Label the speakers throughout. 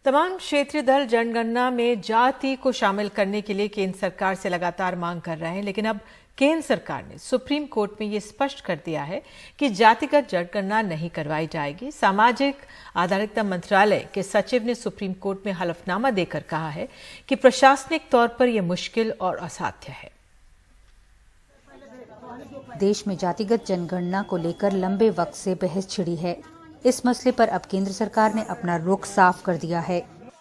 Speaker 1: तमाम क्षेत्रीय दल जनगणना में जाति को शामिल करने के लिए केंद्र सरकार से लगातार मांग कर रहे हैं, लेकिन अब केंद्र सरकार ने सुप्रीम कोर्ट में ये स्पष्ट कर दिया है कि जातिगत जनगणना नहीं करवाई जाएगी। सामाजिक आधारिता मंत्रालय के सचिव ने सुप्रीम कोर्ट में हलफनामा देकर कहा है कि प्रशासनिक तौर पर यह मुश्किल और असाध्य है।
Speaker 2: देश में जातिगत जनगणना को लेकर लंबे वक्त से बहस छिड़ी है। इस मसले पर अब केंद्र सरकार ने अपना रुख साफ कर दिया है।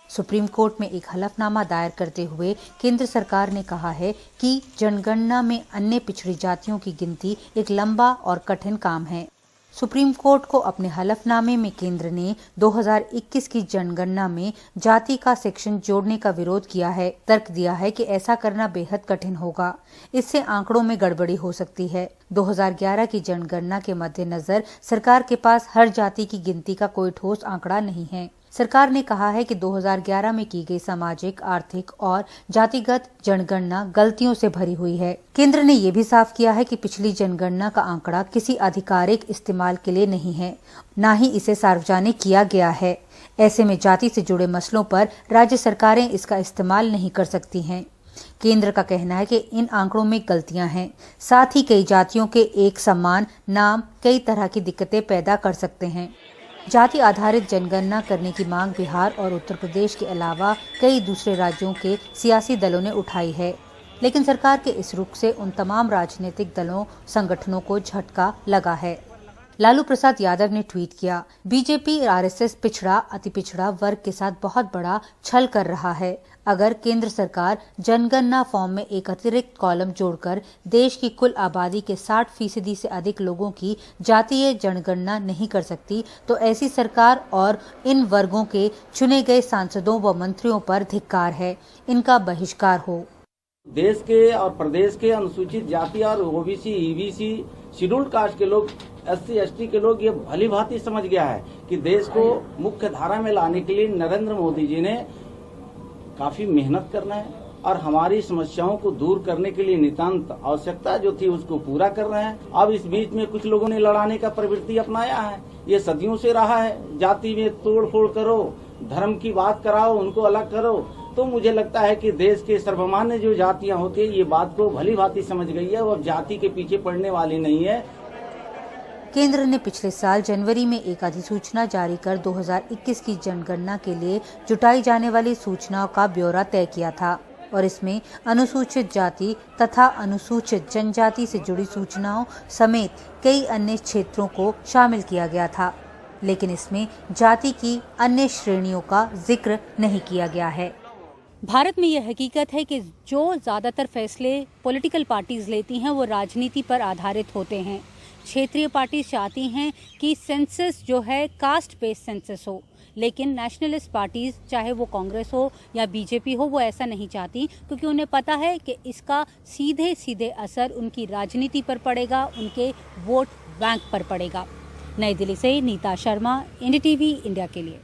Speaker 2: सुप्रीम कोर्ट में एक हलफनामा दायर करते हुए केंद्र सरकार ने कहा है कि जनगणना में अन्य पिछड़ी जातियों की गिनती एक लंबा और कठिन काम है। सुप्रीम कोर्ट को अपने हलफनामे में केंद्र ने 2021 की जनगणना में जाति का सेक्शन जोड़ने का विरोध किया है। तर्क दिया है कि ऐसा करना बेहद कठिन होगा, इससे आंकड़ों में गड़बड़ी हो सकती है। 2011 की जनगणना के मद्देनजर सरकार के पास हर जाति की गिनती का कोई ठोस आंकड़ा नहीं है। सरकार ने कहा है कि 2011 में की गई सामाजिक, आर्थिक और जातिगत जनगणना गलतियों से भरी हुई है। केंद्र ने ये भी साफ किया है कि पिछली जनगणना का आंकड़ा किसी आधिकारिक इस्तेमाल के लिए नहीं है, न ही इसे सार्वजनिक किया गया है। ऐसे में जाति से जुड़े मसलों पर राज्य सरकारें इसका इस्तेमाल नहीं कर सकती हैं। केंद्र का कहना है कि इन आंकड़ों में गलतियां हैं, साथ ही कई जातियों के एक समान नाम कई तरह की दिक्कतें पैदा कर सकते हैं। जाति आधारित जनगणना करने की मांग बिहार और उत्तर प्रदेश के अलावा कई दूसरे राज्यों के सियासी दलों ने उठाई है, लेकिन सरकार के इस रुख से उन तमाम राजनीतिक दलों संगठनों को झटका लगा है। लालू प्रसाद यादव ने ट्वीट किया, बीजेपी आरएसएस पिछड़ा अति पिछड़ा वर्ग के साथ बहुत बड़ा छल कर रहा है। अगर केंद्र सरकार जनगणना फॉर्म में एक अतिरिक्त कॉलम जोड़कर देश की कुल आबादी के 60% से अधिक लोगों की जातीय जनगणना नहीं कर सकती, तो ऐसी सरकार और इन वर्गों के चुने गए सांसदों व मंत्रियों पर धिक्कार है, इनका बहिष्कार हो।
Speaker 3: देश के और प्रदेश के अनुसूचित जाति और ओबीसी, ईबीसी, शेड्यूल्ड कास्ट के लोग, एससी, एसटी के लोग ये भली भांति समझ गया है कि देश को मुख्य धारा में लाने के लिए नरेंद्र मोदी जी ने काफी मेहनत करना है और हमारी समस्याओं को दूर करने के लिए नितांत आवश्यकता जो थी उसको पूरा कर रहे हैं। अब इस बीच में कुछ लोगों ने लड़ाने का प्रवृत्ति अपनाया है, ये सदियों से रहा है। जाति में तोड़ फोड़ करो, धर्म की बात कराओ, उनको अलग करो। तो मुझे लगता है कि देश के सर्वमान्य जो जातियां होती है ये बात को भली भांति समझ गई है और जाति के पीछे पड़ने वाली नहीं है।
Speaker 2: केंद्र ने पिछले साल जनवरी में एक अधिसूचना जारी कर 2021 की जनगणना के लिए जुटाई जाने वाली सूचनाओं का ब्यौरा तय किया था और इसमें अनुसूचित जाति तथा अनुसूचित जनजाति से जुड़ी सूचनाओं समेत कई अन्य क्षेत्रों को शामिल किया गया था, लेकिन इसमें जाति की अन्य श्रेणियों का जिक्र नहीं किया गया है।
Speaker 4: भारत में यह हकीकत है कि जो ज़्यादातर फैसले पॉलिटिकल पार्टीज लेती हैं वो राजनीति पर आधारित होते हैं। क्षेत्रीय पार्टी चाहती हैं कि सेंसस जो है कास्ट बेस्ड सेंसस हो, लेकिन नेशनलिस्ट पार्टीज चाहे वो कांग्रेस हो या बीजेपी हो वो ऐसा नहीं चाहती, क्योंकि उन्हें पता है कि इसका सीधे सीधे असर उनकी राजनीति पर पड़ेगा, उनके वोट बैंक पर पड़ेगा। नई दिल्ली से नीता शर्मा, NDTV इंडिया के लिए।